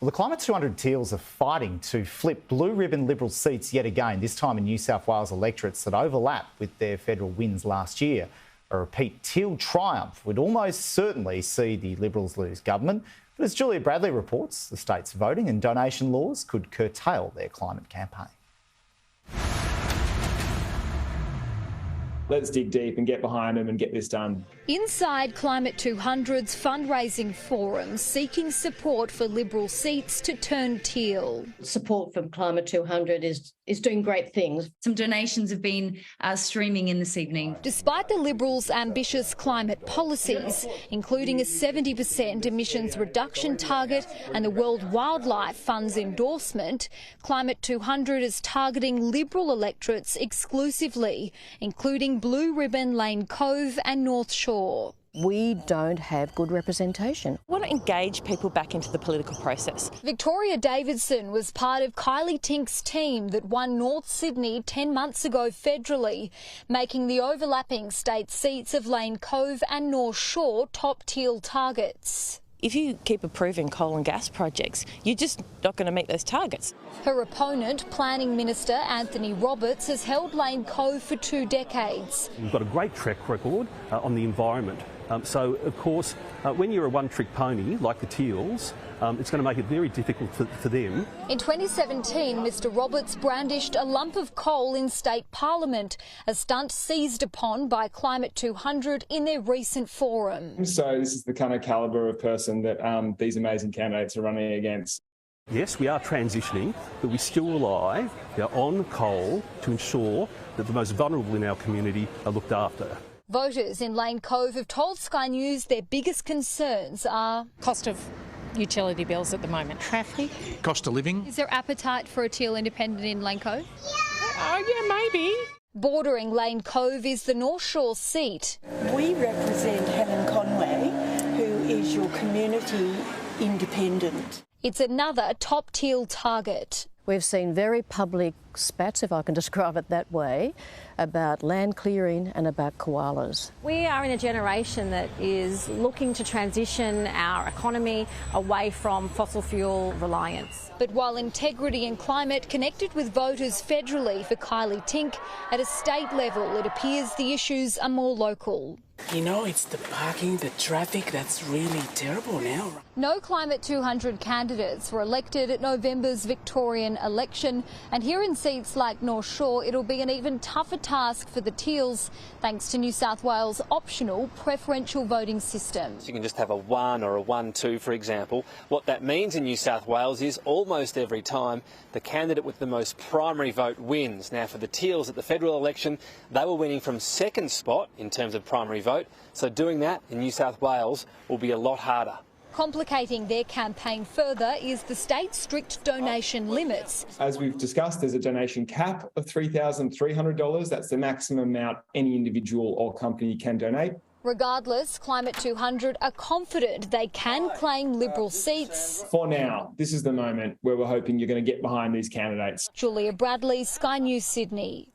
Well, the Climate 200 Teals are fighting to flip blue ribbon Liberal seats yet again, this time in New South Wales electorates that overlap with their federal wins last year. A repeat teal triumph would almost certainly see the Liberals lose government. But as Julia Bradley reports, the state's voting and donation laws could curtail their climate campaign. Let's dig deep and get behind them and get this done. Inside Climate 200's fundraising forum, seeking support for Liberal seats to turn teal. Support from Climate 200 is doing great things. Some donations have been streaming in this evening. Despite the Liberals' ambitious climate policies, including a 70% emissions reduction target and the World Wildlife Fund's endorsement, Climate 200 is targeting Liberal electorates exclusively, including Blue Ribbon, Lane Cove and North Shore. We don't have good representation. We want to engage people back into the political process. Victoria Davidson was part of Kylie Tink's team that won North Sydney 10 months ago federally, making the overlapping state seats of Lane Cove and North Shore top teal targets. If you keep approving coal and gas projects, you're just not going to meet those targets. Her opponent, Planning Minister Anthony Roberts, has held Lane Cove for 2 decades. We've got a great track record on the environment. So, of course, when you're a one-trick pony like the Teals, it's going to make it very difficult for them. In 2017, Mr Roberts brandished a lump of coal in state parliament, a stunt seized upon by Climate 200 in their recent forum. So this is the kind of calibre of person that these amazing candidates are running against. Yes, we are transitioning, but we still rely on coal to ensure that the most vulnerable in our community are looked after. Voters in Lane Cove have told Sky News their biggest concerns are cost of utility bills at the moment, traffic, cost of living. Is there appetite for a teal independent in Lane Cove? Yeah, maybe. Bordering Lane Cove is the North Shore seat. We represent Helen Conway, who is your community independent. It's another top teal target. We've seen very public spats, if I can describe it that way, about land clearing and about koalas. We are in a generation that is looking to transition our economy away from fossil fuel reliance. But while integrity and climate connected with voters federally for Kylie Tink, at a state level it appears the issues are more local. You know, it's the parking, the traffic that's really terrible now. No Climate 200 candidates were elected at November's Victorian election, and here in seats like North Shore it'll be an even tougher task for the Teals thanks to New South Wales' optional preferential voting system. You can just have a 1 or a 1-2, for example. What that means in New South Wales is almost every time the candidate with the most primary vote wins. Now for the Teals at the federal election, they were winning from second spot in terms of primary vote, so doing that in New South Wales will be a lot harder. Complicating their campaign further is the state's strict donation limits. As we've discussed, there's a donation cap of $3,300. That's the maximum amount any individual or company can donate. Regardless, Climate 200 are confident they can claim Liberal seats. For now, this is the moment where we're hoping you're going to get behind these candidates. Julia Bradley, Sky News, Sydney.